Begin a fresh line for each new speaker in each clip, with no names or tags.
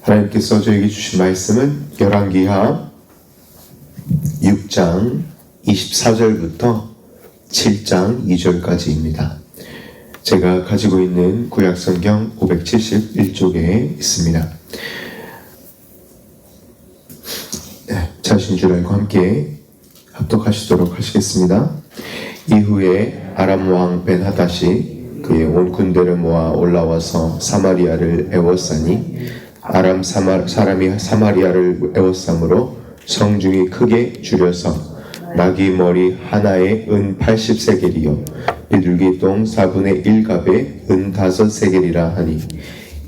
하나님께서 저에게 주신 말씀은 열왕기하 6장 24절부터 7장 2절까지입니다. 제가 가지고 있는 구약성경 571쪽에 있습니다. 자신 줄 알고 함께 합독하시도록 하시겠습니다. 이후에 아람 왕 벤하닷이 그의 온 군대를 모아 올라와서 사마리아를 에워싸니 아람 사람이 사마리아를 에워싸므로 성중이 크게 줄여서 나귀 머리 하나에 은 80세겔이요 비둘기 똥 4분의 1갑에 은 5세겔이라 하니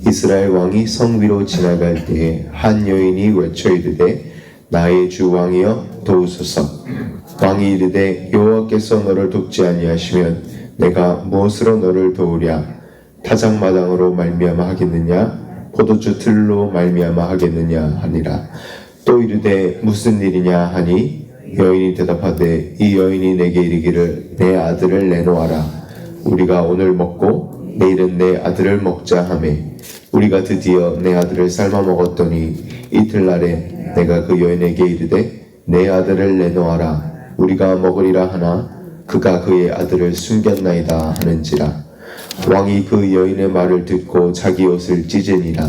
이스라엘 왕이 성 위로 지나갈 때에 한 여인이 외쳐 이르되 나의 주 왕이여 도우소서. 왕이 이르되 여호와께서 너를 돕지 아니하시면 내가 무엇으로 너를 도우랴? 타작마당으로 말미암아 하겠느냐? 포도주 틀로 말미암아 하겠느냐 하니라. 또 이르되 무슨 일이냐 하니 여인이 대답하되 이 여인이 내게 이르기를 내 아들을 내놓아라. 우리가 오늘 먹고 내일은 내 아들을 먹자 하매 우리가 드디어 내 아들을 삶아 먹었더니 이틀날에 내가 그 여인에게 이르되 내 아들을 내놓아라. 우리가 먹으리라 하나 그가 그의 아들을 숨겼나이다 하는지라. 왕이 그 여인의 말을 듣고 자기 옷을 찢으니라.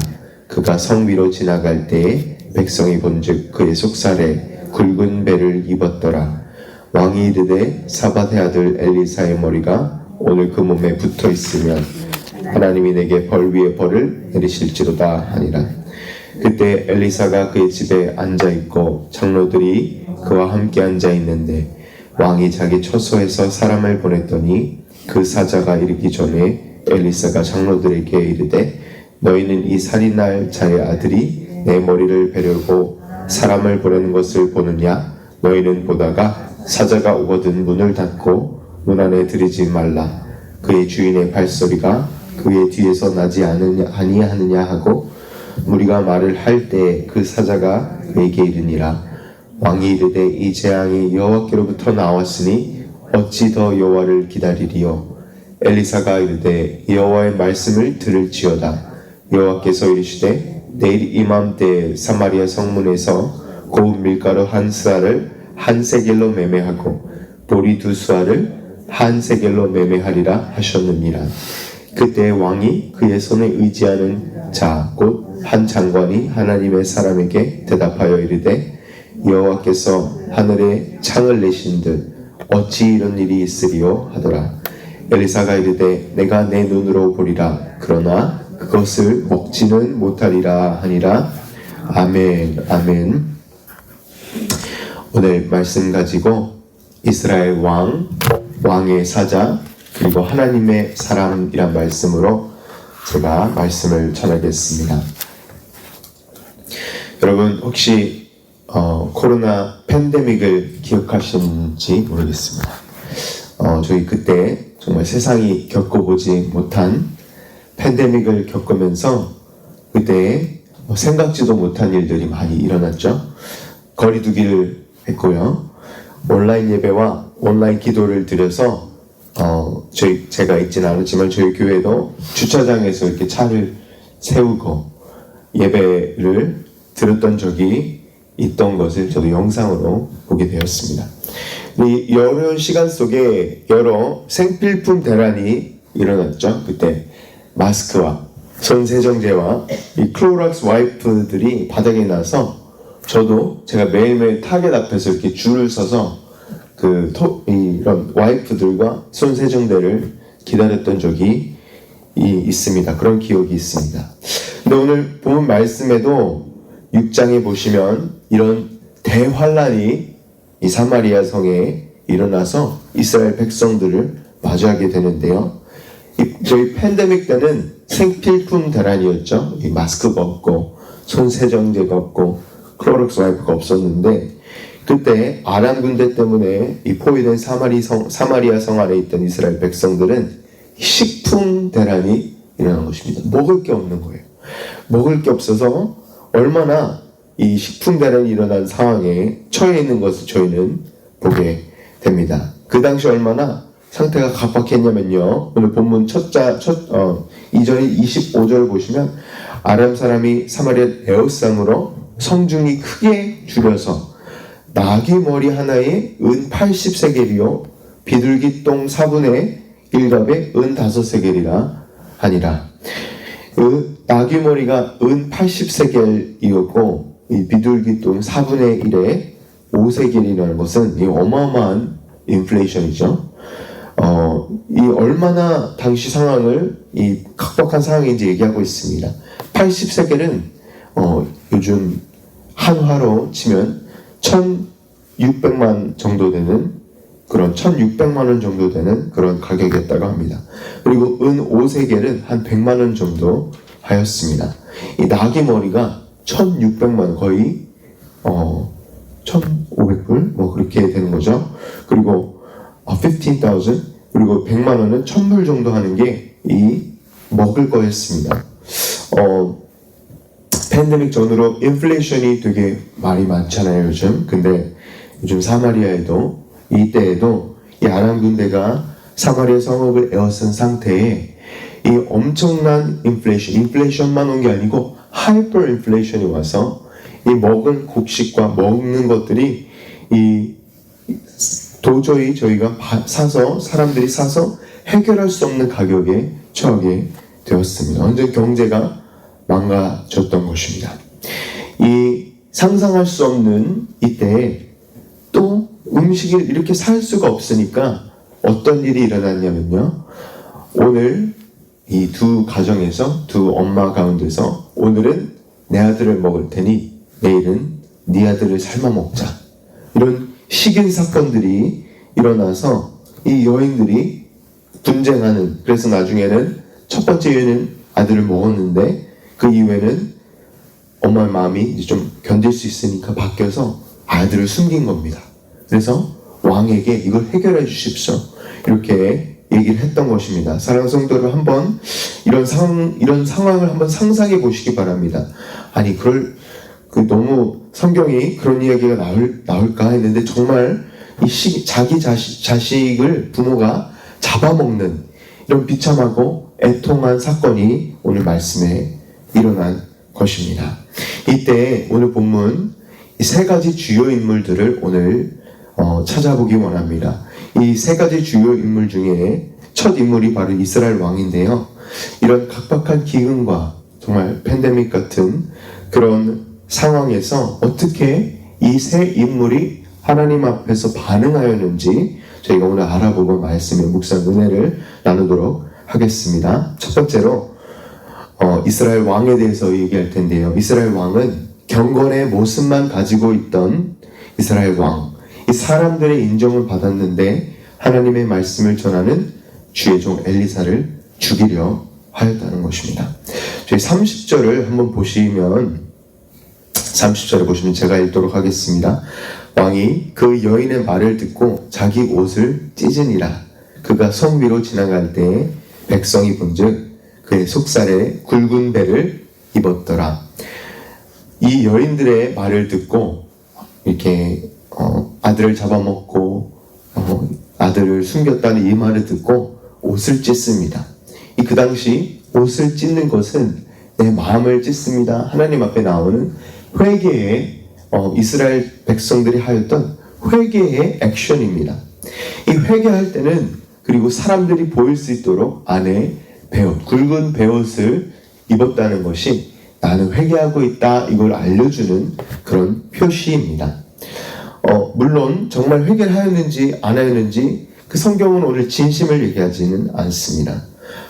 그가 성 위로 지나갈 때에 백성이 본즉 그의 속살에 굵은 배를 입었더라. 왕이 이르되 사밧의 아들 엘리사의 머리가 오늘 그 몸에 붙어 있으면 하나님이 내게 벌 위에 벌을 내리실지로다 하니라. 그때 엘리사가 그의 집에 앉아있고 장로들이 그와 함께 앉아있는데 왕이 자기 처소에서 사람을 보냈더니 그 사자가 이르기 전에 엘리사가 장로들에게 이르되 너희는 이 살인할 자의 아들이 내 머리를 베려고 사람을 보내는 것을 보느냐? 너희는 보다가 사자가 오거든 문을 닫고 문 안에 들이지 말라. 그의 주인의 발소리가 그의 뒤에서 나지 아니하느냐 하고 무리가 말을 할 때 그 사자가 그에게 이르니라. 왕이 이르되 이 재앙이 여호와께로부터 나왔으니 어찌 더 여호와를 기다리리요? 엘리사가 이르되 여호와의 말씀을 들을지어다. 여호와께서 이르시되 내일 이맘때 사마리아 성문에서 고운 밀가루 한 스아를 한 세겔로 매매하고 보리 2수아를 한 세겔로 매매하리라 하셨느니라. 그때 왕이 그의 손에 의지하는 자 곧 한 장관이 하나님의 사람에게 대답하여 이르되 여호와께서 하늘에 창을 내신 듯 어찌 이런 일이 있으리요 하더라. 엘리사가 이르되 내가 내 눈으로 보리라. 그러나 그것을 먹지는 못하리라 하니라. 아멘. 아멘. 오늘 말씀 가지고 이스라엘 왕의 사자 그리고 하나님의 사람이란 말씀으로 제가 말씀을 전하겠습니다. 여러분 혹시 코로나 팬데믹을 기억하시는지 모르겠습니다. 저희 그때 정말 세상이 겪어보지 못한 팬데믹을 겪으면서 그때 생각지도 못한 일들이 많이 일어났죠. 거리두기를 했고요. 온라인 예배와 온라인 기도를 드려서 제가 있지는 않았지만 저희 교회도 주차장에서 이렇게 차를 세우고 예배를 드렸던 적이 있던 것을 저도 영상으로 보게 되었습니다. 이 어려운 시간 속에 여러 생필품 대란이 일어났죠. 그때 마스크와 손 세정제와 이 클로락스 와이프들이 바닥에 나서 저도 제가 매일매일 타겟 앞에서 이렇게 줄을 서서 이런 와이프들과 손 세정제를 기다렸던 적이 있습니다. 그런 기억이 있습니다. 근데 오늘 본 말씀에도 6장에 보시면 이런 대환란이 이 사마리아 성에 일어나서 이스라엘 백성들을 마주하게 되는데요. 저희 팬데믹 때는 생필품 대란이었죠. 이 마스크가 없고 손 세정제가 없고 클로락스 와이프가 없었는데 그때 아람 군대 때문에 이 포위된 사마리아 성 안에 있던 이스라엘 백성들은 식품 대란이 일어난 것입니다. 먹을 게 없는 거예요. 먹을 게 없어서 얼마나 이 식품 대란이 일어난 상황에 처해 있는 것을 저희는 보게 됩니다. 그 당시 얼마나 상태가 각박했냐면요. 오늘 본문 2절의 25절 보시면 아람 사람이 사마리아 에워쌈으로 성중이 크게 줄여서 나귀 머리 하나에 은 80세겔이요 비둘기 똥 4분의 1갑에 은 5세겔이라 하니라. 그 나귀 머리가 은 80세겔이었고 이 비둘기 똥 4분의 1에 5세겔이라는 것은 이 어마어마한 인플레이션이죠. 이 얼마나 당시 상황을 이 각박한 상황인지 얘기하고 있습니다. 80세겔은 요즘 한화로 치면 1,600만 정도 되는 그런 1,600만 원 정도 되는 그런 가격이었다고 합니다. 그리고 은 5세겔은 한 100만 원 정도 하였습니다. 이 나귀 머리가 1,600만 원 거의 1,500불 뭐 그렇게 되는 거죠. 그리고 15,000 그리고 100만 원은 1,000불 정도 하는 게 이 먹을 거였습니다. 팬데믹 전후로 인플레이션이 되게 말이 많잖아요 요즘. 근데 요즘 사마리아에도 이때에도 이 아람 군대가 사마리아 성읍을 에워싼 상태에 이 엄청난 인플레이션만 온 게 아니고 하이퍼 인플레이션이 와서 이 먹은 곡식과 먹는 것들이 이 도저히 저희가 사람들이 사서 해결할 수 없는 가격에 처하게 되었습니다. 완전 경제가 망가졌던 것입니다. 이 상상할 수 없는 이때에 또 음식을 이렇게 살 수가 없으니까 어떤 일이 일어났냐면요. 오늘 이 두 가정에서 두 엄마 가운데서 오늘은 내 아들을 먹을 테니 내일은 네 아들을 삶아 먹자. 이런 식인 사건들이 일어나서 이 여인들이 분쟁하는, 그래서 나중에는 첫 번째 여인은 아들을 먹었는데 그 이후에는 엄마의 마음이 이제 좀 견딜 수 있으니까 바뀌어서 아들을 숨긴 겁니다. 그래서 왕에게 이걸 해결해 주십시오. 이렇게 얘기를 했던 것입니다. 사랑하는 성도를 한번 이런 상황을 한번 상상해 보시기 바랍니다. 아니 너무 성경이 그런 이야기가 나올까 했는데 정말 자기 자식을 부모가 잡아먹는 이런 비참하고 애통한 사건이 오늘 말씀에 일어난 것입니다. 이때 오늘 본문 이 세 가지 주요 인물들을 오늘 찾아보기 원합니다. 이 세 가지 주요 인물 중에 첫 인물이 바로 이스라엘 왕인데요. 이런 각박한 기근과 정말 팬데믹 같은 그런 상황에서 어떻게 이 세 인물이 하나님 앞에서 반응하였는지 저희가 오늘 알아보고 말씀의 묵상 은혜를 나누도록 하겠습니다. 첫 번째로 이스라엘 왕에 대해서 얘기할 텐데요. 이스라엘 왕은 경건의 모습만 가지고 있던 이스라엘 왕, 이 사람들의 인정을 받았는데 하나님의 말씀을 전하는 주의 종 엘리사를 죽이려 하였다는 것입니다. 저희 30절을 한번 보시면 30절을 보시면 제가 읽도록 하겠습니다. 왕이 그 여인의 말을 듣고 자기 옷을 찢으니라. 그가 성 위로 지나갈 때에 백성이 본즉 그의 속살에 굵은 배를 입었더라. 이 여인들의 말을 듣고 이렇게 아들을 잡아먹고 아들을 숨겼다는 이 말을 듣고 옷을 찢습니다. 그 당시 옷을 찢는 것은 내 마음을 찢습니다. 하나님 앞에 나오는 회개의 이스라엘 백성들이 하였던 회개의 액션입니다. 이 회개할 때는 그리고 사람들이 보일 수 있도록 안에 베옷, 굵은 베옷을 입었다는 것이 나는 회개하고 있다 이걸 알려주는 그런 표시입니다. 물론 정말 회개를 하였는지 안 하였는지 그 성경은 오늘 진심을 얘기하지는 않습니다.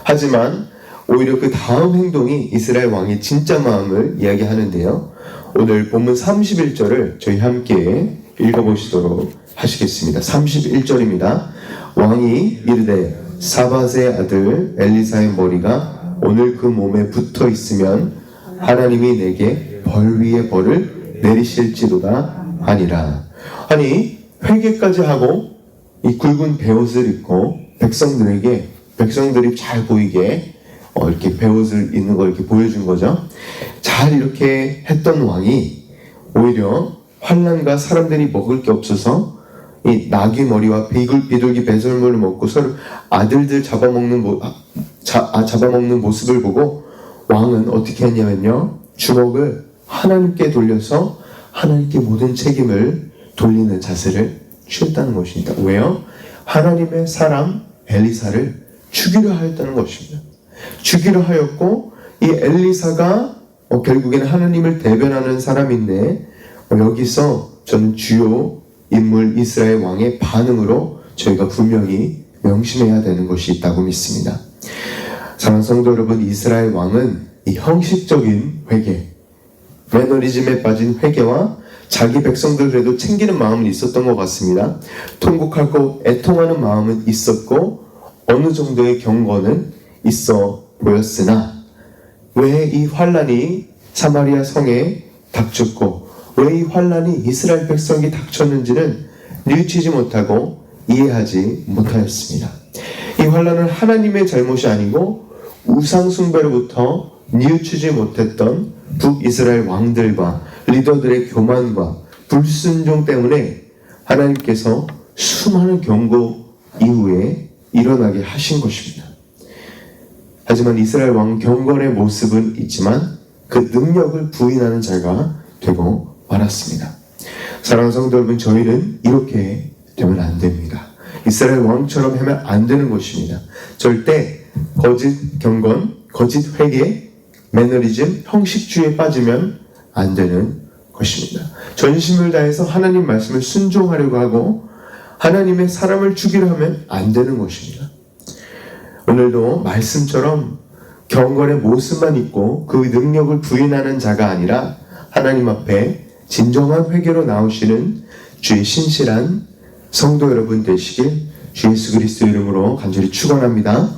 하지만 오히려 그 다음 행동이 이스라엘 왕의 진짜 마음을 이야기하는데요. 오늘 본문 31절을 저희 함께 읽어보시도록 하시겠습니다. 31절입니다. 왕이 이르되 사밧의 아들 엘리사의 머리가 오늘 그 몸에 붙어 있으면 하나님이 내게 벌 위에 벌을 내리실지로다 하니라. 아니 회개까지 하고 이 굵은 베옷을 입고 백성들이 잘 보이게 이렇게 베옷을 입는 걸 이렇게 보여준 거죠. 잘 이렇게 했던 왕이 오히려 환난과 사람들이 먹을 게 없어서 이 나귀 머리와 비둘기 배설물을 먹고 서로 아들들 잡아먹는 모습을 보고 왕은 어떻게 했냐면요, 주먹을 하나님께 돌려서 하나님께 모든 책임을 돌리는 자세를 취했다는 것입니다. 왜요? 하나님의 사람 엘리사를 죽이려 하였다는 것입니다. 죽이려 하였고, 이 엘리사가 결국에는 하나님을 대변하는 사람인데, 여기서 저는 주요 인물 이스라엘 왕의 반응으로 저희가 분명히 명심해야 되는 것이 있다고 믿습니다. 사랑하는 성도 여러분, 이스라엘 왕은 이 형식적인 회개, 매너리즘에 빠진 회개와 자기 백성들 그래도 챙기는 마음은 있었던 것 같습니다. 통곡하고 애통하는 마음은 있었고 어느 정도의 경건은 있어 보였으나, 왜 이 환란이 사마리아 성에 닥쳤고 왜 이 환란이 이스라엘 백성에게 닥쳤는지는 뉘우치지 못하고 이해하지 못하였습니다. 이 환란은 하나님의 잘못이 아니고 우상 숭배로부터 뉘우치지 못했던 북이스라엘 왕들과 리더들의 교만과 불순종 때문에 하나님께서 수많은 경고 이후에 일어나게 하신 것입니다. 하지만 이스라엘 왕 경건의 모습은 있지만 그 능력을 부인하는 자가 되고 말았습니다. 사랑하는 성도 여러분, 저희는 이렇게 되면 안 됩니다. 이스라엘 왕처럼 하면 안 되는 것입니다. 절대 거짓 경건, 거짓 회개, 매너리즘, 형식주의에 빠지면 안 되는 것입니다. 전심을 다해서 하나님 말씀을 순종하려고 하고 하나님의 사람을 죽이려 하면 안 되는 것입니다. 오늘도 말씀처럼 경건의 모습만 있고 그 능력을 부인하는 자가 아니라 하나님 앞에 진정한 회개로 나오시는 주의 신실한 성도 여러분 되시길 주 예수 그리스도 이름으로 간절히 축원합니다.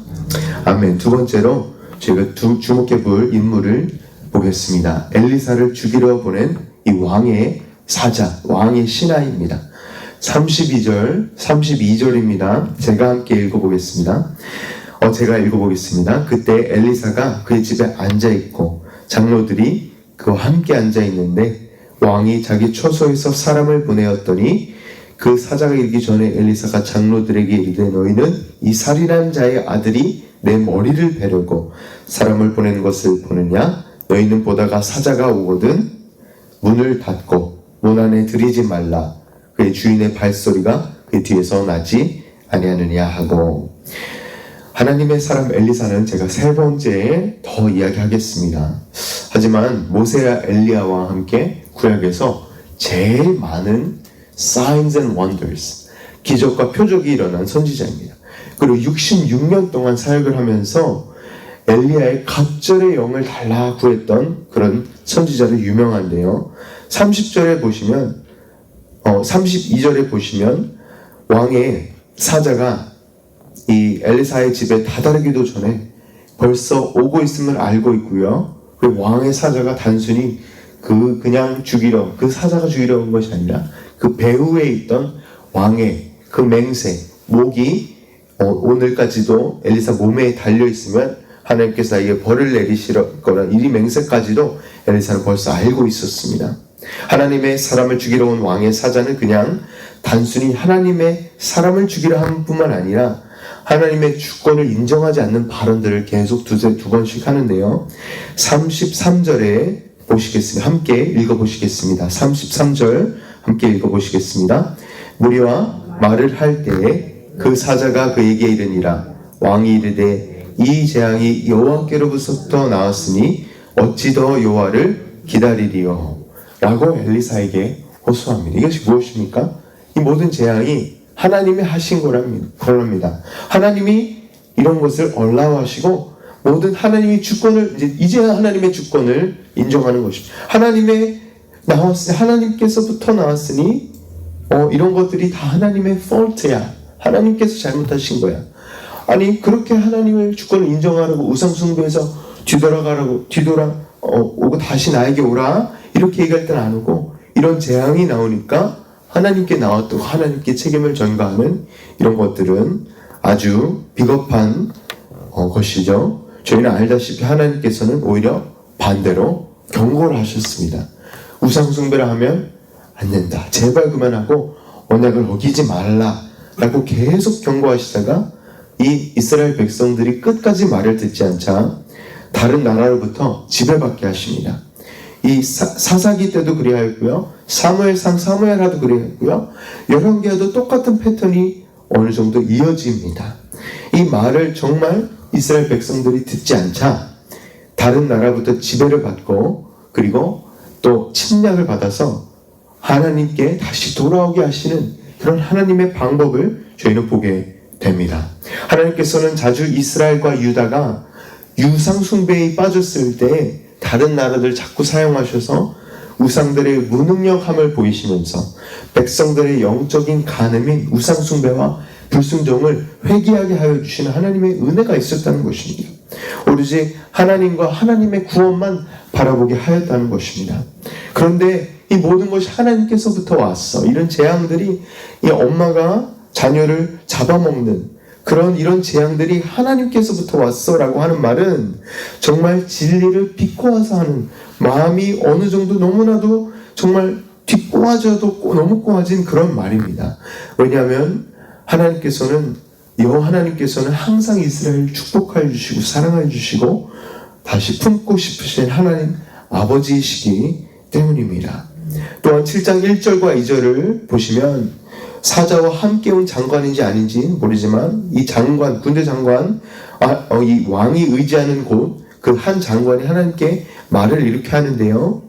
아멘. 두 번째로 제가 주목해 볼 인물을 보겠습니다. 엘리사를 죽이러 보낸 이 왕의 사자, 왕의 신하입니다. 32절, 32절입니다. 제가 함께 읽어보겠습니다. 제가 읽어보겠습니다. 그때 엘리사가 그의 집에 앉아있고 장로들이 그와 함께 앉아있는데 왕이 자기 처소에서 사람을 보내었더니 그 사자가 이르기 전에 엘리사가 장로들에게 이르되 너희는 이 살인한 자의 아들이 내 머리를 베려고 사람을 보내는 것을 보느냐? 너희는 보다가 사자가 오거든 문을 닫고 문 안에 들이지 말라. 그의 주인의 발소리가 그 뒤에서 나지 아니하느냐 하고. 하나님의 사람 엘리사는 제가 세 번째에 더 이야기하겠습니다. 하지만 모세와 엘리야와 함께 구약에서 제일 많은 signs and wonders, 기적과 표적이 일어난 선지자입니다. 그리고 66년 동안 사역을 하면서 엘리야의 갑절의 영을 달라 구했던 그런 선지자로 유명한데요. 30절에 보시면 32절에 보시면 왕의 사자가 이 엘리사의 집에 다다르기도 전에 벌써 오고 있음을 알고 있고요. 그 왕의 사자가 단순히 그냥 죽이러, 그 사자가 죽이러 온 것이 아니라 그 배후에 있던 왕의 그 맹세, 목이 오늘까지도 엘리사 몸에 달려 있으면 하나님께서 이게 벌을 내리실 거란 이 맹세까지도 엘리사는 벌써 알고 있었습니다. 하나님의 사람을 죽이러 온 왕의 사자는 그냥 단순히 하나님의 사람을 죽이려 한 뿐만 아니라 하나님의 주권을 인정하지 않는 발언들을 계속 두 번씩 하는데요. 33절에 보시겠습니다. 함께 읽어보시겠습니다. 33절 함께 읽어보시겠습니다. 무리와 말을 할 때에 그 사자가 그에게 이르니라. 왕이 이르되 이 재앙이 여호와께로부터 나왔으니 어찌 더 여호와를 기다리리요 라고 엘리사에게 호소합니다. 이것이 무엇입니까? 이 모든 재앙이 하나님이 하신 거랍니다. 하나님이 이런 것을 얼라워하시고 모든 하나님의 주권을 이제 하나님의 주권을 인정하는 것입니다. 하나님께서부터 나왔으니 이런 것들이 다 하나님의 fault야. 하나님께서 잘못하신 거야. 아니 그렇게 하나님의 주권을 인정하라고 우상 숭배에서 오고 다시 나에게 오라 이렇게 얘기할 때는 안 오고 이런 재앙이 나오니까 하나님께 나왔다고 하나님께 책임을 전가하는 이런 것들은 아주 비겁한 것이죠. 저희는 알다시피 하나님께서는 오히려 반대로 경고를 하셨습니다. 우상 숭배를 하면 안 된다. 제발 그만하고 언약을 어기지 말라 라고 계속 경고하시다가 이 이스라엘 백성들이 끝까지 말을 듣지 않자 다른 나라로부터 지배받게 하십니다. 이 사사기 때도 그리하였고요, 사무엘상 사무엘하도 그리하였고요, 열왕기하도 똑같은 패턴이 어느 정도 이어집니다. 이 말을 정말 이스라엘 백성들이 듣지 않자 다른 나라부터 지배를 받고 그리고 또 침략을 받아서 하나님께 다시 돌아오게 하시는 그런 하나님의 방법을 저희는 보게 됩니다. 하나님께서는 자주 이스라엘과 유다가 우상 숭배에 빠졌을 때 다른 나라들 자꾸 사용하셔서 우상들의 무능력함을 보이시면서 백성들의 영적인 간음인 우상 숭배와 불순종을 회개하게 하여 주시는 하나님의 은혜가 있었다는 것입니다. 오로지 하나님과 하나님의 구원만 바라보게 하였다는 것입니다. 그런데 이 모든 것이 하나님께서부터 왔어. 이런 재앙들이 이 엄마가 자녀를 잡아먹는 이런 재앙들이 하나님께서부터 왔어라고 하는 말은 정말 진리를 비꼬아서 하는 마음이 어느 정도 너무나도 정말 뒷꼬아져도 너무 꼬아진 그런 말입니다. 왜냐하면 하나님께서는 항상 이스라엘을 축복하여 주시고 사랑하여 주시고 다시 품고 싶으신 하나님 아버지이시기 때문입니다. 또한 7장 1절과 2절을 보시면 사자와 함께 온 장관인지 아닌지 모르지만 이 장관, 군대 장관, 이 왕이 의지하는 곳, 그 한 장관이 하나님께 말을 이렇게 하는데요.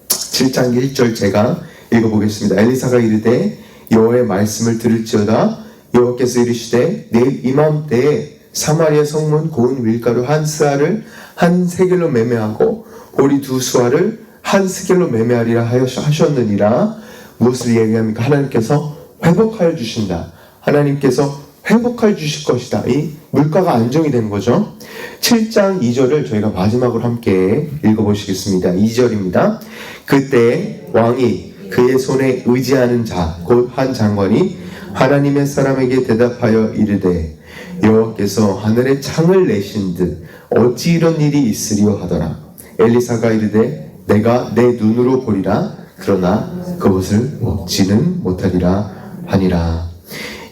7장 1절 제가 읽어보겠습니다. 엘리사가 이르되 여호와의 말씀을 들을지어다. 여호와께서 이르시되 내일 이맘때에 사마리아 성문 고운 밀가루 한 스아를 한 세겔로 매매하고 보리 두 수아를 한 스겔로 매매하리라 하셨느니라. 무엇을 얘기합니까? 하나님께서 회복하여 주신다. 하나님께서 회복하여 주실 것이다. 이 물가가 안정이 된 거죠. 7장 2절을 저희가 마지막으로 함께 읽어보시겠습니다. 2절입니다. 그때 왕이 그의 손에 의지하는 자, 곧 한 장관이 하나님의 사람에게 대답하여 이르되 여호와께서 하늘에 창을 내신 듯 어찌 이런 일이 있으리요 하더라. 엘리사가 이르되 내가 내 눈으로 보리라. 그러나 그것을 먹지는 못하리라 하니라.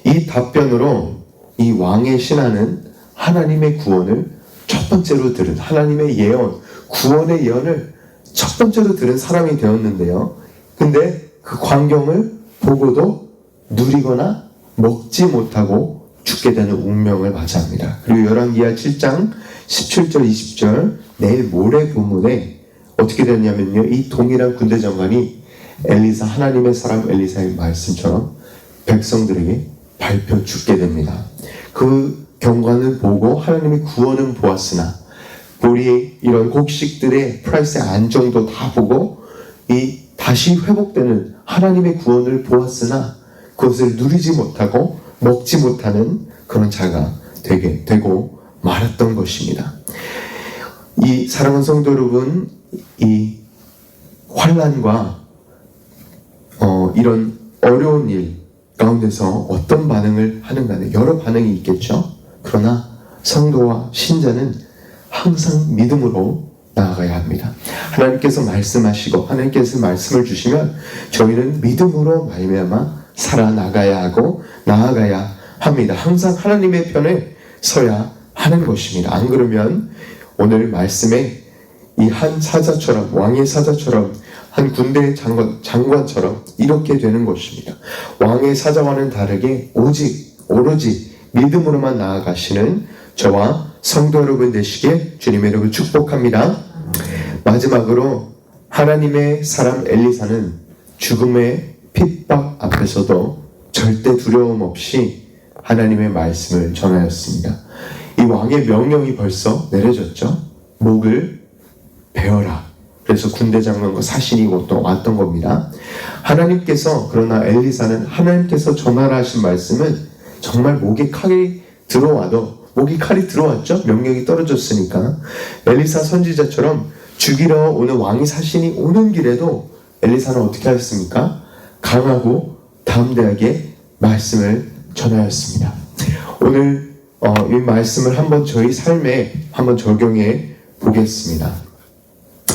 이 답변으로 이 왕의 신하는 하나님의 구원을 첫 번째로 들은 하나님의 예언, 구원의 예언을 첫 번째로 들은 사람이 되었는데요. 근데 그 광경을 보고도 누리거나 먹지 못하고 죽게 되는 운명을 맞이합니다. 그리고 열왕기하 7장 17절 20절 내일 모레 본문에 어떻게 되냐면요, 이 동일한 군대 장관이 엘리사, 하나님의 사람 엘리사의 말씀처럼 백성들에게 발표 죽게 됩니다. 그 경관을 보고 하나님의 구원은 보았으나 우리 이런 곡식들의 프라이스의 안정도 다 보고 이 다시 회복되는 하나님의 구원을 보았으나 그것을 누리지 못하고 먹지 못하는 그런 자가 되고 말았던 것입니다. 이 사랑하는 성도 여러분, 이 환난과 이런 어려운 일 가운데서 어떤 반응을 하는가는 여러 반응이 있겠죠. 그러나 성도와 신자는 항상 믿음으로 나아가야 합니다. 하나님께서 말씀하시고 하나님께서 말씀을 주시면 저희는 믿음으로 말미암아 살아나가야 하고 나아가야 합니다. 항상 하나님의 편에 서야 하는 것입니다. 안 그러면 오늘 말씀에 이 한 사자처럼, 왕의 사자처럼, 한 군대 장관처럼 이렇게 되는 것입니다. 왕의 사자와는 다르게 오로지 믿음으로만 나아가시는 저와 성도 여러분 되시길 주님의 이름으로 축복합니다. 마지막으로 하나님의 사람 엘리사는 죽음의 핍박 앞에서도 절대 두려움 없이 하나님의 말씀을 전하였습니다. 이 왕의 명령이 벌써 내려졌죠. 목을 베어라. 그래서 군대 장관과 사신이 왔던 겁니다. 그러나 엘리사는 하나님께서 전하라 하신 말씀은 정말 목에 칼이 들어왔죠. 명령이 떨어졌으니까. 엘리사 선지자처럼 죽이러 오는 왕의 사신이 오는 길에도 엘리사는 어떻게 하였습니까? 강하고 담대하게 말씀을 전하였습니다. 오늘 이 말씀을 한번 저희 삶에 한번 적용해 보겠습니다.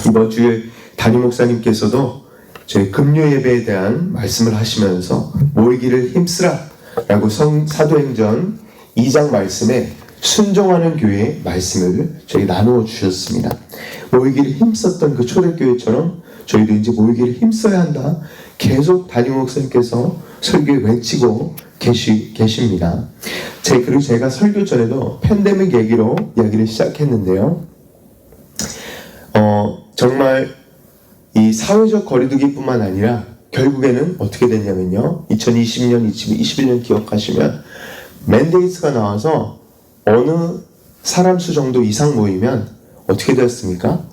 이번 주에 담임 목사님께서도 저희 금요 예배에 대한 말씀을 하시면서 모이기를 힘쓰라 라고 사도행전 2장 말씀에 순종하는 교회의 말씀을 저희 나누어 주셨습니다. 모이기를 힘썼던 그 초대교회처럼 저희도 이제 모이기를 힘써야 한다. 계속 담임 목사님께서 설교에 외치고 계십니다. 그리고 제가 설교 전에도 팬데믹 얘기로 이야기를 시작했는데요. 정말 이 사회적 거리두기뿐만 아니라 결국에는 어떻게 됐냐면요. 2020년, 2021년 기억하시면 맨데이트가 나와서 어느 사람 수 정도 이상 모이면 어떻게 되었습니까?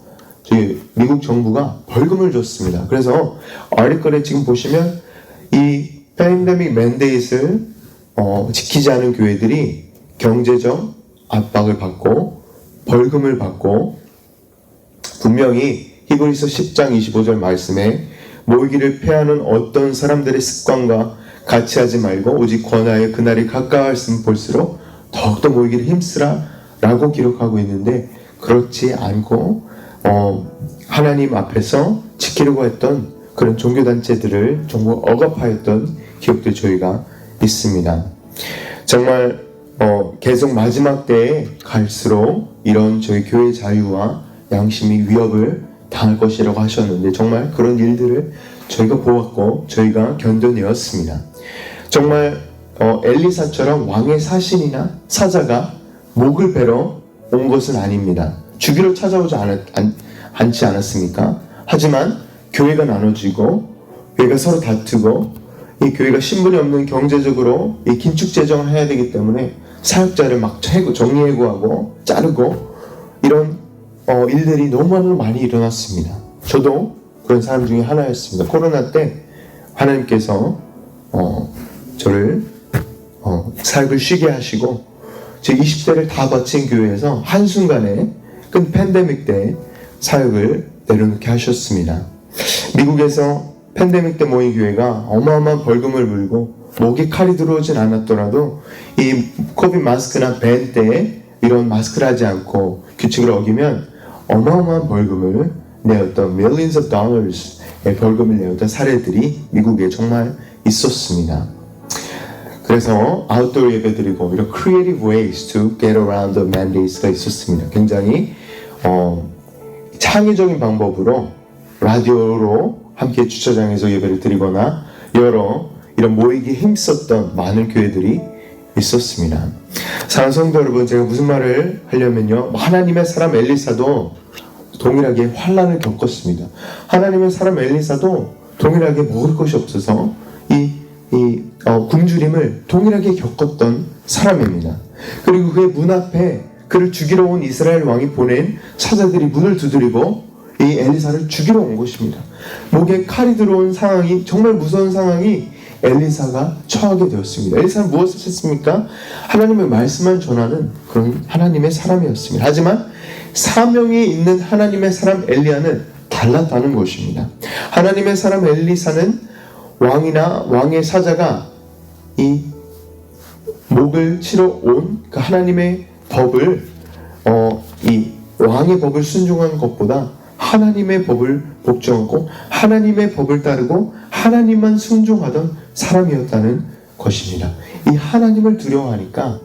저희 미국 정부가 벌금을 줬습니다. 그래서 아래거래 지금 보시면 이 팬데믹 맨데이트를 지키지 않은 교회들이 경제적 압박을 받고 벌금을 받고 분명히 히브리서 10장 25절 말씀에 모이기를 패하는 어떤 사람들의 습관과 같이 하지 말고 오직 권하여 그날이 가까웠으면 볼수록 더욱더 모이기를 힘쓰라 라고 기록하고 있는데 그렇지 않고 하나님 앞에서 지키려고 했던 그런 종교단체들을 정말 억압하였던 기억도 저희가 있습니다. 정말 계속 마지막 때에 갈수록 이런 저희 교회 자유와 양심이 위협을 당할 것이라고 하셨는데 정말 그런 일들을 저희가 보았고 저희가 견뎌내었습니다. 정말 엘리사처럼 왕의 사신이나 사자가 목을 베러 온 것은 아닙니다. 주기로 찾아오지 않지 않았습니까? 하지만 교회가 나눠지고 교회가 서로 다투고 이 교회가 신분이 없는 경제적으로 이 긴축 재정을 해야 되기 때문에 사역자를 막 정리해고하고 자르고 이런 일들이 너무 많이 일어났습니다. 저도 그런 사람 중에 하나였습니다. 코로나 때 하나님께서 저를 사역을 쉬게 하시고 제 20대를 다 바친 교회에서 한순간에 큰 팬데믹 때 사역을 내려놓게 하셨습니다. 미국에서 팬데믹 때 모인 교회가 어마어마한 벌금을 물고 목에 칼이 들어오진 않았더라도 이 코비드 마스크나 밴 때 이런 마스크를 하지 않고 규칙을 어기면 어마어마한 벌금을 내었던 millions of dollars의 벌금을 내었던 사례들이 미국에 정말 있었습니다. 그래서 아웃도어 예배 드리고 이런 creative ways to get around the mandates가 있었습니다. 굉장히 창의적인 방법으로 라디오로 함께 주차장에서 예배를 드리거나 여러 이런 모이기에 힘썼던 많은 교회들이 있었습니다. 사랑하는 성도 여러분, 제가 무슨 말을 하려면요, 하나님의 사람 엘리사도 동일하게 환난을 겪었습니다. 하나님의 사람 엘리사도 동일하게 먹을 것이 없어서 굶주림을 동일하게 겪었던 사람입니다. 그리고 그의 문 앞에 그를 죽이러 온 이스라엘 왕이 보낸 사자들이 문을 두드리고 이 엘리사를 죽이러 온 것입니다. 목에 칼이 들어온 상황이, 정말 무서운 상황이 엘리사가 처하게 되었습니다. 엘리사는 무엇을 했습니까? 하나님의 말씀만 전하는 그런 하나님의 사람이었습니다. 하지만 사명이 있는 하나님의 사람 엘리야는 달랐다는 것입니다. 하나님의 사람 엘리사는 왕이나 왕의 사자가 이 목을 치러 온 그 하나님의 법을 이 왕의 법을 순종한 것보다 하나님의 법을 복종하고 하나님의 법을 따르고 하나님만 순종하던 사람이었다는 것입니다. 이 하나님을 두려워하니까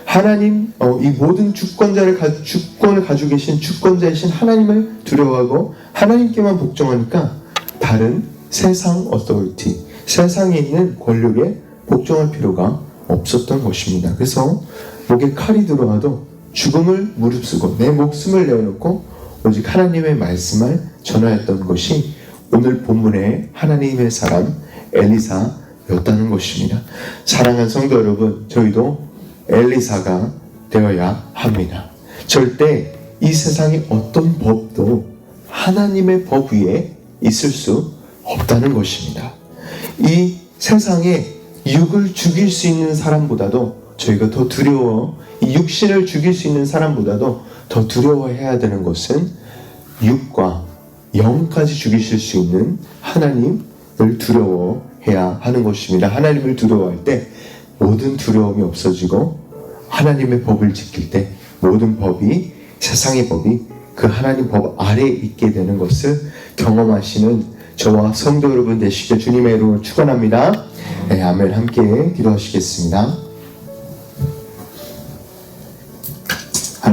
하나님, 이 모든 주권을 가지고 계신 주권자이신 하나님을 두려워하고 하나님께만 복종하니까 다른 세상 어토리티, 세상에 있는 권력에 복종할 필요가 없었던 것입니다. 그래서 목에 칼이 들어와도 죽음을 무릅쓰고 내 목숨을 내어놓고 오직 하나님의 말씀을 전하였던 것이 오늘 본문의 하나님의 사람 엘리사였다는 것입니다. 사랑하는 성도 여러분, 저희도 엘리사가 되어야 합니다. 절대 이 세상의 어떤 법도 하나님의 법 위에 있을 수 없다는 것입니다. 이 세상에 육을 죽일 수 있는 사람보다도 저희가 더 두려워, 이 육신을 죽일 수 있는 사람보다도 더 두려워해야 되는 것은 육과 영까지 죽이실 수 있는 하나님을 두려워해야 하는 것입니다. 하나님을 두려워할 때 모든 두려움이 없어지고 하나님의 법을 지킬 때 모든 법이, 세상의 법이 그 하나님 법 아래에 있게 되는 것을 경험하시는 저와 성도 여러분 되시길 주님의 이름으로 축원합니다. 네, 아멘. 함께 기도하시겠습니다.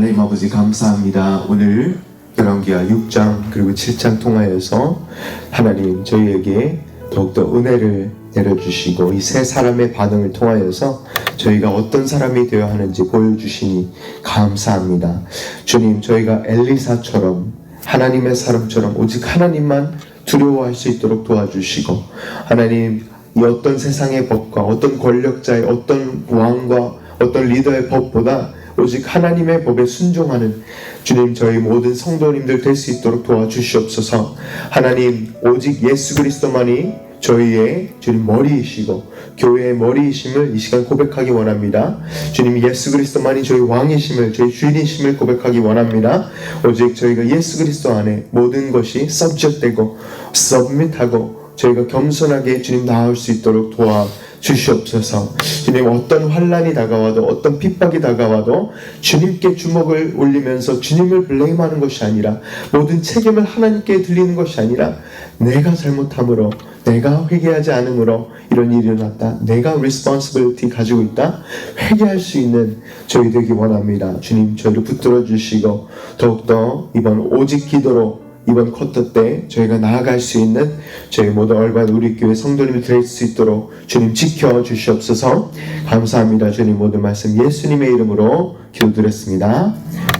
하나님 아버지 감사합니다. 오늘 열왕기하 6장 그리고 7장 통하여서 하나님 저희에게 더욱더 은혜를 내려주시고 이 세 사람의 반응을 통하여서 저희가 어떤 사람이 되어야 하는지 보여주시니 감사합니다. 주님, 저희가 엘리사처럼 하나님의 사람처럼 오직 하나님만 두려워할 수 있도록 도와주시고, 하나님 이 어떤 세상의 법과 어떤 권력자의 어떤 왕과 어떤 리더의 법보다 오직 하나님의 법에 순종하는 주님, 저희 모든 성도님들 될 수 있도록 도와주시옵소서. 하나님, 오직 예수 그리스도만이 저희의 주님 머리이시고 교회의 머리이심을 이 시간 고백하기 원합니다. 주님, 예수 그리스도만이 저희 왕이심을, 저희 주인이심을 고백하기 원합니다. 오직 저희가 예수 그리스도 안에 모든 것이 subject되고 submit하고 저희가 겸손하게 주님 나아올 수 있도록 도와주시옵소서. 주님, 어떤 환난이 다가와도 어떤 핍박이 다가와도 주님께 주먹을 올리면서 주님을 블레임하는 것이 아니라, 모든 책임을 하나님께 들리는 것이 아니라, 내가 잘못함으로, 내가 회개하지 않음으로 이런 일이 일어났다, 내가 responsibility 가지고 있다, 회개할 수 있는 저희 되기 원합니다. 주님, 저희를 붙들어 주시고 더욱더 이번 오직 기도로 이번 쿼터 때 저희가 나아갈 수 있는 저희 모두 얼반 우리 교회 성도님이 될 수 있도록 주님 지켜 주시옵소서. 감사합니다. 주님, 모든 말씀 예수님의 이름으로 기도드렸습니다.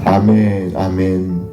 아멘. 아멘.